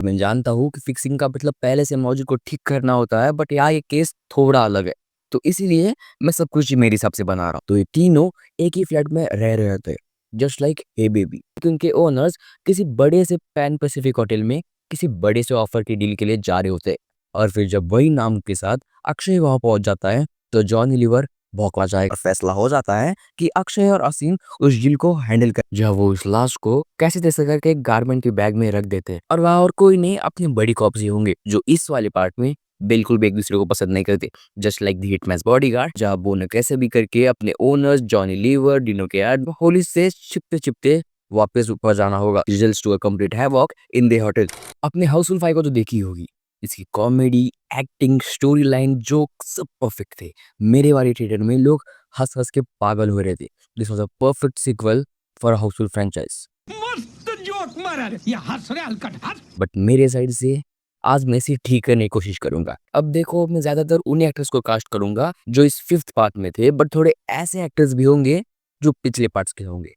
मैं जानता हूँ कि फिक्सिंग का मतलब पहले से मौजूद को ठीक करना होता है, बट यहाँ ये केस थोड़ा अलग है। तो इसीलिए मैं सब कुछ ही मेरे हिसाब से बना रहा हूँ। तो ये तीनों एक ही फ्लैट में रह रहे थे, जस्ट लाइक हे बेबी। उनके ओनर्स किसी बड़े से पैन पैसिफिक होटल में किसी बड़े से ऑफर की डील के लिए जा रहे होते, और फिर जब वही नाम के साथ अक्षय वहां पहुंच जाता है तो जॉनी लीवर भौंकवा जाएगा। और फैसला हो जाता है कि अक्षय और असीम उस डील को हैंडल कर, जब वो उस लाश को कैसे तैसे करके एक गारमेंट के बैग में रख देते हैं। और वहाँ और कोई नहीं, अपने बड़ी कॉप्स ही होंगे जो इस वाले पार्ट में बिल्कुल भी एक दूसरे को पसंद नहीं करते, just like the Hitman's bodyguard. जहाँ वो न कैसे भी करके अपने ओनर्स जॉनी लीवर डिनो के एड होली से छिपते छिपते वापस ऊपर जाना होगा, results to a complete havoc in the hotel. अपने हाउसफुल 5 को तो देखी होगी। इसकी comedy, acting, story line, joke सब परफेक्ट थे। मेरे वाले थिएटर में लोग हंस हंस के पागल हो रहे थे। This was a perfect sequel for Housefull franchise. मस्त जोक मारा रे, ये हंस रे हलकट हंस। बट मेरे साइड से आज मैं इसे ठीक करने की कोशिश करूंगा। अब देखो, मैं ज्यादातर उन्हीं एक्टर्स को कास्ट करूंगा जो इस फिफ्थ पार्ट में थे, बट थोड़े ऐसे एक्टर्स भी होंगे जो पिछले पार्ट्स के होंगे।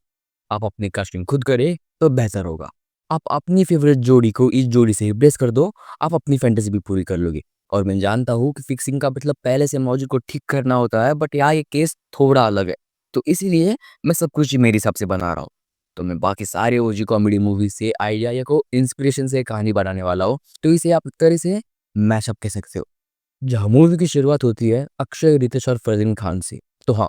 आप अपनी कास्टिंग खुद करें तो बेहतर होगा। आप अपनी फेवरेट जोड़ी को इस जोड़ी से रिप्लेस कर दो, आप अपनी फैंटेसी भी पूरी कर लोगे। और मैं जानता हूँ कि फिक्सिंग का मतलब पहले से मौजूद को ठीक करना होता है, बट यहाँ ये केस थोड़ा अलग है। तो इसीलिए मैं सब कुछ ही मेरे हिसाब से बना रहा हूँ। तो मैं बाकी सारे ओजी कॉमेडी मूवी से आइडिया या को इंस्पिरेशन से कहानी बनाने वाला हूँ। तो इसे आप एक तरह से मैशअप कह सकते हो। जहाँ मूवी की शुरुआत होती है अक्षय, रितेश और फरदीन खान से। तो हाँ,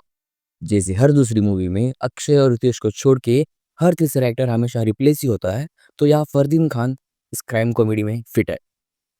जैसे हर दूसरी मूवी में अक्षय और रितेश को छोड़ के हर तीसरा एक्टर हमेशा रिप्लेस ही होता है, तो यहाँ फरदीन खान इस क्राइम कॉमेडी में फिट है।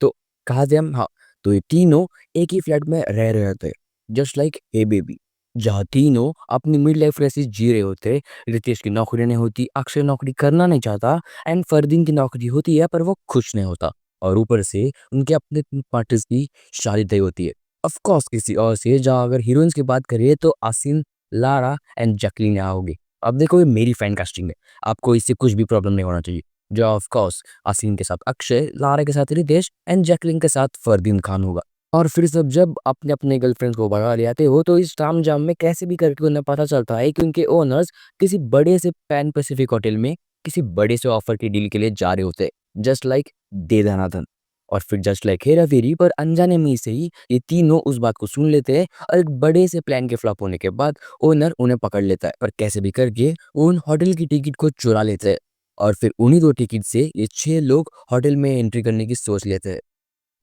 तो कहा जाए हम, हाँ, तो ये तीनों एक ही फ्लैट में रह रहे थे, जस्ट लाइक ए बेबी। जहाँ तीनों अपनी मिड लाइफ क्राइसिस जी रहे होते। रितेश की नौकरी नहीं होती, अक्षय नौकरी करना नहीं चाहता, एंड फरदीन की नौकरी होती है पर वो खुश नहीं होता। और ऊपर से उनके अपने पार्टनर्स की शादी तय होती है, ऑफ कोर्स किसी और से। जहाँ अगर हीरोइंस की बात करें तो आसिन, लारा एंड जैकलीन यहाँ होगी। अब देखो, ये मेरी फैन कास्टिंग है, आपको इससे कुछ भी प्रॉब्लम नहीं होना चाहिए। जो ऑफ कोर्स आसिन के साथ अक्षय, लारा के साथ रितेश एंड जैकलीन के साथ फरदीन खान होगा। और फिर सब जब अपने अपने गर्लफ्रेंड्स को भगा ले आते हो तो इस ताम जाम में कैसे भी करके उन्हें पता चलता है कि उनके ओनर्स किसी बड़े से पैन पैसिफिक होटल में किसी बड़े से ऑफर की डील के लिए जा रहे होते, जस्ट लाइक दे दनादन। और फिर जस्ट लाइक हेरा फेरी, पर अनजाने में से ही ये तीनों उस बात को सुन लेते हैं, और एक बड़े से प्लान के फ्लॉप होने के बाद ओनर उन्हें पकड़ लेता है, और कैसे भी करके उन होटल की टिकट को चुरा लेते हैं। और फिर उन्हीं 2 टिकट से ये 6 लोग होटल में एंट्री करने की सोच लेते हैं।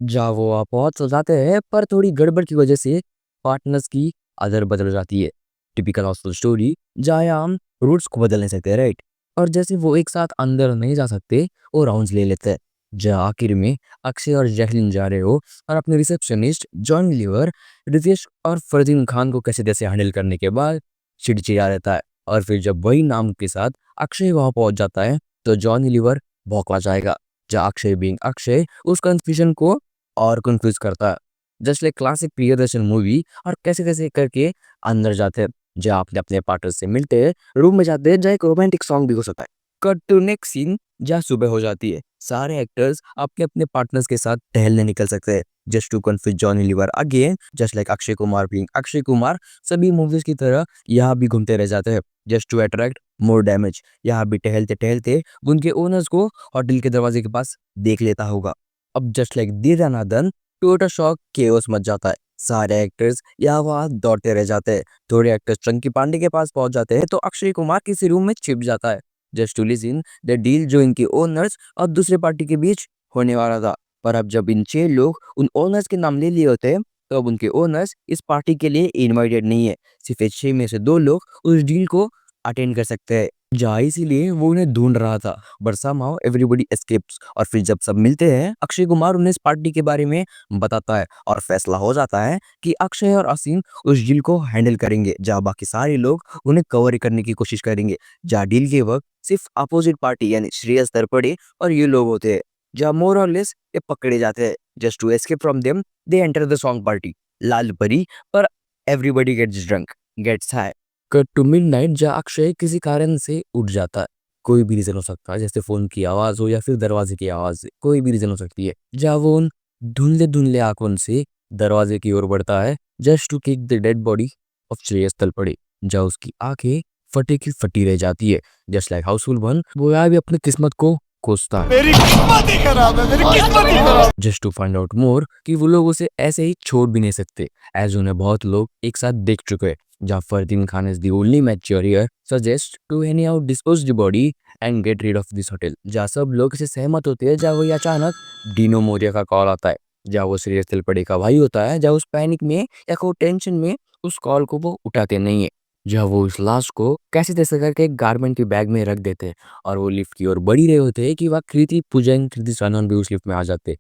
जहाँ वो आप पहुंच तो जाते हैं, पर थोड़ी गड़बड़ की वजह से पार्टनर्स की अदर बदल जाती है। टिपिकल हाउसफुल स्टोरी, जहाँ हम रूट्स को बदल नहीं सकते, राइट। और जैसे वो एक साथ अंदर नहीं जा सकते, वो राउंड्स ले लेते हैं। जहाँ आखिर में अक्षय और जैकलिन जा रहे हो, और अपने रिसेप्शनिस्ट जॉन लीवर रितेश और फरदीन खान को कैसे तैसे हैंडल करने के बाद चिड़चिड़ा रहता है। और फिर जब वही नाम के साथ अक्षय वहां पहुंच जाता है तो जॉन लीवर भौंकवा जाएगा। जहाँ अक्षय बीइंग अक्षय उस कंफ्यूजन को और कंफ्यूज करता है, just like classic Priyadarshan movie. और कैसे कैसे करके अंदर जाते हैं, जहाँ अपने अपने पार्टनर से मिलते हैं, रूम में जाते हैं, जहाँ एक रोमांटिक सॉन्ग भी हो सकता है। कट टू नेक्स्ट सीन, जहाँ सुबह हो जाती है। सारे एक्टर्स अपने अपने पार्टनर्स के साथ टहलने निकल सकते हैं, just to confuse Johnny Lever again, just like Akshay Kumar being Akshay Kumar. सभी मूवीज की तरह यहाँ भी घूमते रह जाते हैं, just to attract more damage. यहाँ भी टहलते टहलते उनके ओनर्स को होटल के दरवाजे के पास देख लेता होगा। अब जस्ट लाइक दीदानादन, टोटल शॉक केओस मच जाता है। सारे एक्टर्स यहाँ वहाँ दौड़ते रह जाते हैं। थोड़े एक्टर्स चंकी पांडे के पास पहुंच जाते हैं तो अक्षय कुमार किसी रूम में छिप जाता है, just to listen the deal जो इनके ओनर्स और दूसरे पार्टी के बीच होने वाला था। पर अब जब इन 6 लोग उन ओनर्स के नाम ले लिए होते हैं, तो अब उनके ओनर्स इस पार्टी के लिए इनवाइटेड नहीं है। सिर्फ 6 में से 2 लोग उस डील को अटेंड कर सकते हैं। जहाँ इसीलिए वो उन्हें ढूंढ रहा था, बट समहाउ एवरीबॉडी एस्केप्स। और फिर जब सब मिलते हैं, अक्षय कुमार उन्हें इस पार्टी के बारे में बताता है, और फैसला हो जाता है कि अक्षय और असीम उस डील को हैंडल करेंगे, जहाँ बाकी सारे लोग उन्हें कवर करने की कोशिश करेंगे। जहाँ डील के वक्त सिर्फ अपोजिट पार्टी यानी श्रेयस तलपड़े और ये लोग होते हैं, जहाँ मोर और लेस ये पकड़े जाते हैं। Just to escape from them they enter the song party, लाल परी। पर everybody gets drunk, gets high. Cut to midnight, जहाँ अक्षय किसी कारण से उठ जाता है। कोई भी रीजन हो सकता है, जैसे फोन की आवाज हो या फिर दरवाजे की आवाज से, कोई भी रीजन हो सकती है। जहाँ वो उन धुंधले धुंधले आंखों से दरवाजे की ओर बढ़ता है, just to kick the dead body of Shreyas Talpade. जहाँ उसकी आंखें फटे की फटी रह जाती है, जस्ट लाइक हाउसफुल 1। वो यहाँ भी अपनी किस्मत को कोसता है मेरी किस्मत ही खराब है, मेरी किस्मत ही खराब। Just to find out more कि वो लोग उसे ऐसे ही छोड़ भी नहीं सकते, एज उन्हें बहुत लोग एक साथ देख चुके हैं। जहाँ Fardeen Khan is the only mature here suggest to anyhow dispose the body and get rid of this hotel. जहाँ सब लोग इसे सहमत होते हैं, जहाँ वही अचानक डीनो मोरिया का कॉल आता है, जहाँ वो सीरियस तिलपड़े का भाई होता है, जहाँ उस पैनिक में या कोई टेंशन में उस कॉल को वो उठाते नहीं है, जहाँ वो उस लाश को कैसे तैसे करके एक गारमेंट की बैग में रख देते हैं और वो लिफ्ट की ओर बढ़ ही रहे होते हैं कि वह कृति पूजन कृति सनन भी उस लिफ्ट में आ जाते हैं।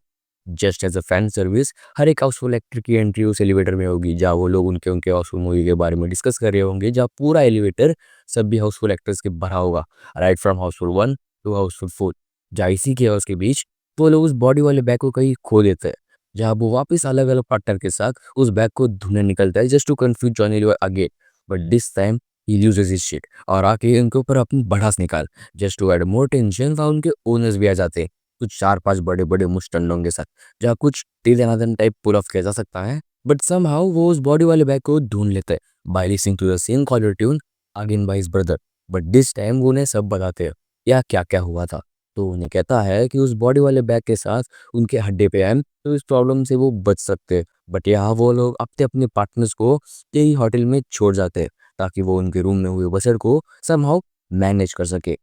Just as a fan service हर एक हाउसफुल एक्टर की एंट्री उस एलिवेटर में होगी, जहाँ वो लोग उनके उनके हाउसफुल मूवी के बारे में डिस्कस कर रहे होंगे, जहाँ पूरा एलिवेटर सभी हाउसफुल एक्टर्स के भरा होगा, right from Housefull 1 to Housefull 4। जहाँ इसी के के बीच वो लोग उस बॉडी वाले बैग को कहीं खो देते हैं, जहाँ वो वापस अलग अलग पार्टनर के साथ उस बैग को ढूंढने निकलता है, just to confuse Johnny Lever again, but this time ही लूजेस हिज शिट और आके उनके ऊपर अपनी भड़ास निकाल। Just to add more tension वहाँ उनके ओनर्स भी आ जाते हैं, कुछ 4-5 बड़े-बड़े मुस्टंडों के साथ, जहाँ कुछ तीर टाइप पुल ऑफ किया जा सकता है, बट समहाउ वो उस बॉडी वाले बैग को ढूंढ लेते हैं by listening to the same caller tune again by his brother. But this time वो उन्हें सब बताते हैं या क्या क्या हुआ था। तो उन्हें कहता है कि उस बॉडी वाले बैग के साथ उनके हड्डे पे है, तो इस प्रॉब्लम से वो बच सकते हैं। बट यहाँ वो लोग अपने अपने पार्टनर्स को यही होटल में छोड़ जाते हैं ताकि वो उनके रूम में हुए बसर को समहाउ मैनेज कर सके।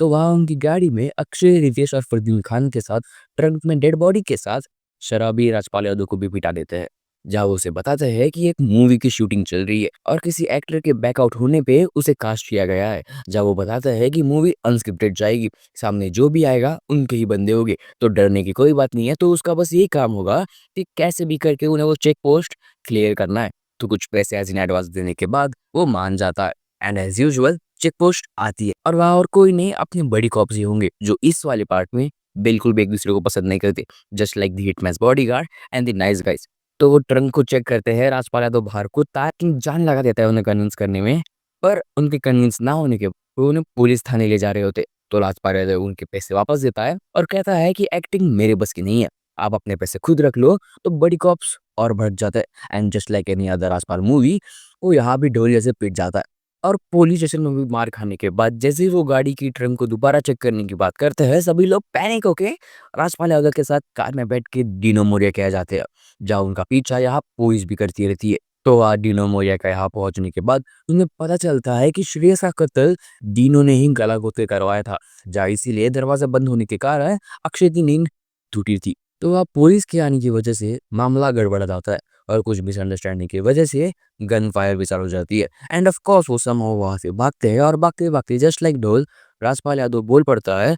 तो वहाँ उनकी गाड़ी में अक्षय, रितेश और फरदीन खान के साथ ट्रंक में डेड बॉडी के साथ शराबी राजपाल यादव को भी पिटा देते हैं, जहाँ वो उसे बताते हैं कि एक मूवी की शूटिंग चल रही है और किसी एक्टर के बैकआउट होने पे उसे कास्ट किया गया है। जहाँ वो बताता है कि मूवी अनस्क्रिप्टेड जाएगी, सामने जो भी आएगा उनके ही बंदे होंगे, तो डरने की कोई बात नहीं है, तो उसका बस यही काम होगा कि कैसे भी करके उन्हें वो चेक पोस्ट क्लियर करना है। तो कुछ पैसे एज इन एडवांस देने के बाद वो मान जाता है and as usual check post आती है और वहाँ और कोई नहीं अपने बड़ी कॉप्स ही होंगे, जो इस वाले पार्ट में बिल्कुल भी एक दूसरे को पसंद नहीं करते, just like the Hitman's bodyguard and the nice guys. तो वो ट्रंक को चेक करते हैं, राजपाल यादव बाहर को ताकि जान लगा देता है उन्हें कन्विंस करने में, पर उनके कन्विंस ना होने के वो उन्हें पुलिस थाने ले जा रहे होते। तो राजपाल यादव उनके पैसे वापस देता है और कहता है कि एक्टिंग मेरे बस की नहीं है, आप अपने पैसे खुद रख लो। तो बड़ी कॉप्स और बढ़ जाता है and just like any other Rajpal movie वो यहाँ भी ढोलिया से पिट जाता है। और पुलिस स्टेशन में भी मार खाने के बाद जैसे ही वो गाड़ी की ट्रंक को दोबारा चेक करने की बात करते हैं, सभी लोग पैनिक होके राजपाल यादव के साथ कार में बैठ के डीनो मोरिया के आ जाते हैं, जहाँ उनका पीछा यहाँ पुलिस भी करती रहती है। तो आज डीनो मोरिया का यहाँ पहुंचने के बाद उन्हें पता चलता है कि श्रेयस का कत्ल डीनो ने ही गला घोट के करवाया था, जहाँ इसीलिए दरवाजा बंद होने के कारण अक्षय की नींद टूटी थी। तो वहाँ पुलिस के आने की वजह से मामला गड़बड़ा जाता है और कुछ मिसअंडरस्टैंडिंग की वजह से गन फायर भी चालू हो जाती है एंड ऑफ कोर्स वो समहाउ वहां से भागते हैं और भागते भागते जस्ट लाइक ढोल राजपाल यादव बोल पड़ता है,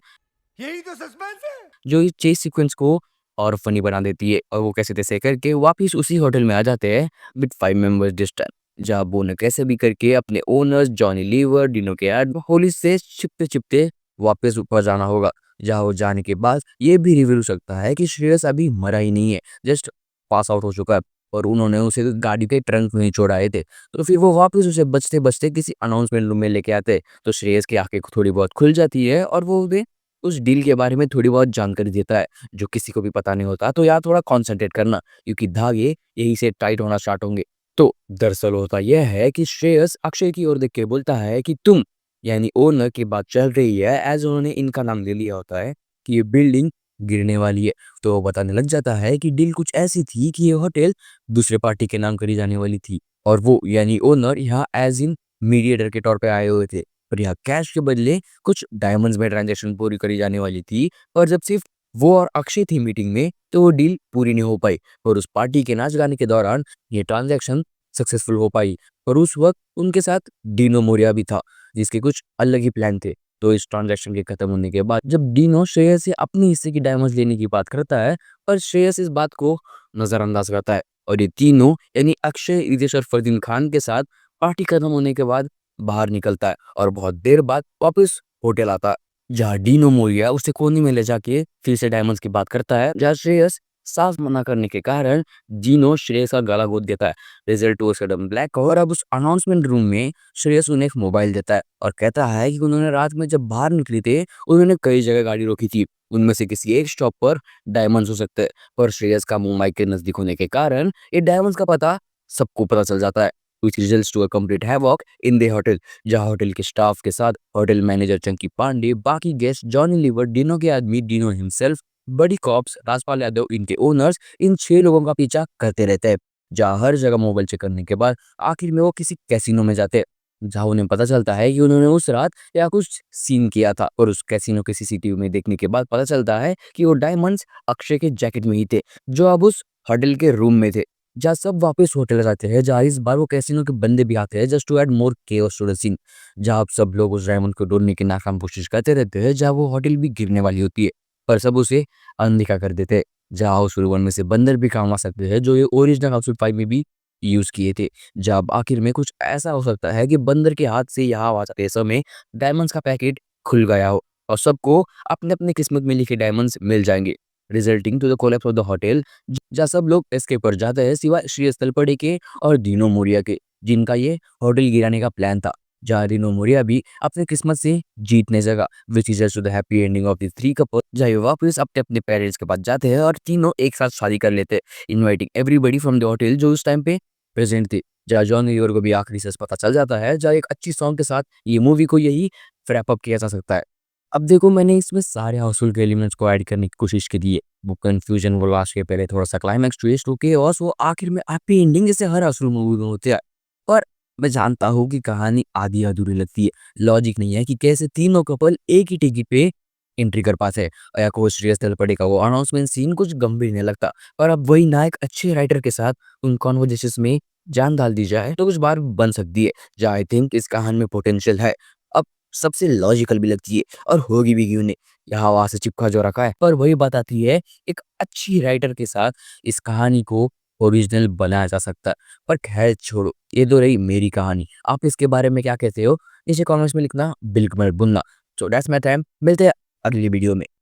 यही तो सस्पेंस है। जो इस चेस सीक्वेंस को और फनी बना देती है और वो कैसे तैसे करके वापिस उसी होटल में आ जाते हैं विद 5 मेंबर्स दिस टाइम, जहाँ वो ने कैसे भी करके अपने ओनर्स जॉनी लीवर डिनो के एड होली से छिपते छिपते वापस ऊपर जाना होगा, जहाँ वो जाने के बाद ये भी रिवील हो सकता है कि श्रेयस अभी मरा ही नहीं है, जस्ट पास आउट हो चुका है और उन्होंने उसे गाड़ी के ट्रंक में ही छोड़ाए थे। तो फिर वो वापस उसे बचते बचते किसी अनाउंसमेंट रूम में लेके आते, तो श्रेयस की आंखें थोड़ी बहुत खुल जाती है और वो उन्हें उस डील के बारे में थोड़ी बहुत जानकारी देता है, जो किसी को भी पता नहीं होता। तो यार थोड़ा कॉन्सेंट्रेट करना क्योंकि धागे यही से टाइट होना स्टार्ट होंगे। तो दरअसल होता यह है कि श्रेयस अक्षय की ओर देख के बोलता है कि तुम यानी ओनर की बात चल रही है, एज उन्होंने इनका नाम ले लिया होता है कि ये बिल्डिंग गिरने वाली है। तो वो बताने लग जाता है कि डील कुछ ऐसी थी कि ये होटल दूसरे पार्टी के नाम करी जाने वाली थी और वो यानी ओनर यहाँ एज इन मीडिएटर के तौर पे आए हुए थे, पर यहाँ कैश के बदले कुछ डायमंड्स में ट्रांजैक्शन पूरी करी जाने वाली थी। और जब सिर्फ वो और अक्षय थी मीटिंग में तो वो डील पूरी नहीं हो पाई और उस पार्टी के नाच गाने के दौरान ये ट्रांजैक्शन सक्सेसफुल हो पाई। और उस वक्त उनके साथ डीनो मोरिया भी था, जिसके कुछ अलग ही प्लान थे। तो इस ट्रांजैक्शन के खत्म होने के बाद जब डीनो श्रेयस से अपनी हिस्से की डायमंड्स लेने की बात करता है, पर श्रेयस इस बात को नजरअंदाज करता है और ये तीनों यानी अक्षय, रितेश और फरदीन खान के साथ पार्टी खत्म होने के बाद बाहर निकलता है और बहुत देर बाद वापस होटल आता है, जहाँ डीनो मोरिया उसे कोने में ले जाके फिर से डायमंड्स की बात करता है, जहाँ श्रेयस साफ मना करने के कारण डीनो श्रेयस का गला घोट देता है। रिजल्ट हुआ सडन ब्लैक और अब उस अनाउंसमेंट रूम में श्रेयस उन्हें एक मोबाइल देता है और कहता है कि उन्होंने रात में जब बाहर निकले थे उन्होंने कई जगह गाड़ी रोकी थी, उनमें से किसी एक स्टॉप पर डायमंड्स हो सकते हैं। पर श्रेयस का मुंह माइक के नजदीक होने के कारण ये डायमंड्स का पता सबको पता चल जाता है। which results to a complete havoc in the hotel, जहाँ होटल के स्टाफ के साथ होटल मैनेजर चंकी पांडे, बाकी गेस्ट जॉनी लीवर, डिनो के आदमी डिनो हिमसेल्फ, बड़ी कॉप्स, राजपाल यादव, इनके ओनर्स, इन 6 लोगों का पीछा करते रहते हैं। जहाँ हर जगह मोबाइल चेक करने के बाद आखिर में वो किसी कैसीनो में जाते हैं, जहाँ उन्हें पता चलता है कि उन्होंने उस रात या कुछ सीन किया था, और उस कैसीनो के सीसीटीवी में देखने के बाद पता चलता है कि वो डायमंड्स अक्षय के जैकेट में ही थे, जो अब उस होटल के रूम में थे। जहाँ सब वापस होटल जाते हैं, जहाँ इस बार वो कैसीनो के बंदे भी आते हैं just to add more chaos to the scene, जहाँ अब सब लोग उस डायमंड को ढूंढने की नाकाम कोशिश करते रहते हैं, जहाँ वो होटल भी गिरने वाली होती है, पर सब उसे अनदेखा कर देते हैं। जहाँ हाउसफुल 1 में से बंदर भी काम आ सकते हैं, जो ये ओरिजिनल हाउसफुल 5 में भी यूज किए थे। जब आखिर में कुछ ऐसा हो सकता है कि बंदर के हाथ से यहाँ आ जाते समय डायमंड्स का पैकेट खुल गया हो और सबको अपने अपने किस्मत में लिखे डायमंड्स मिल जाएंगे, resulting to the collapse of the hotel, जहाँ सब लोग एस्केप कर जाते हैं सिवाय श्री तलपड़े के और दीनो मोरिया के, जिनका ये होटल गिराने का प्लान था। जहाँ दीनो मोरिया भी अपने किस्मत से जीतने जगह, which is to the happy ending of the 3 couple, जहाँ ये वापस अपने अपने पेरेंट्स के पास जाते हैं और तीनों एक साथ शादी कर लेते हैं, inviting everybody from the hotel जो उस टाइम पे प्रेजेंट थे। जहाँ जॉन लीवर को भी आखिरी सच पता चल जाता है, जहाँ एक अच्छी सॉन्ग के साथ ये मूवी को यही रैप अप किया जा सकता है। अब देखो, मैंने इसमें सारे हाउसफुल के एलिमेंट्स को ऐड करने की कोशिश की है, वो कंफ्यूजन, वो लास्ट के पहले थोड़ा सा क्लाइमैक्स ट्विस्ट, वो केओस, वो आखिर में हैप्पी एंडिंग, जैसे हर हाउसफुल मूवी में होते हैं। पर मैं जानता हूँ कि कहानी आधी अधूरी लगती है, लॉजिक नहीं है कि कैसे तीनों कपल एक ही टिकट पे एंट्री कर पाते हैं, या कोई सीरियस तलपड़े का वो अनाउंसमेंट सीन कुछ गंभीर नहीं लगता। और अब वही नायक अच्छे राइटर के साथ उन कॉन्वर्जेशंस में जान डाल दी जाए तो कुछ बार बन सकती है, जहाँ आई थिंक इस कहानी में पोटेंशियल है। अब सबसे लॉजिकल भी लगती है, और होगी भी क्यों नहीं, यहाँ वहां से चिपका जो रखा है, पर वही बात आती है, एक अच्छी राइटर के साथ इस कहानी को ओरिजिनल बनाया जा सकता है। पर खैर छोड़ो, ये तो रही मेरी कहानी, आप इसके बारे में क्या कहते हो नीचे कॉमेंट्स में लिखना बिल्कुल मत भूलना। सो दैट्स माय टाइम, मिलते हैं अगली वीडियो में।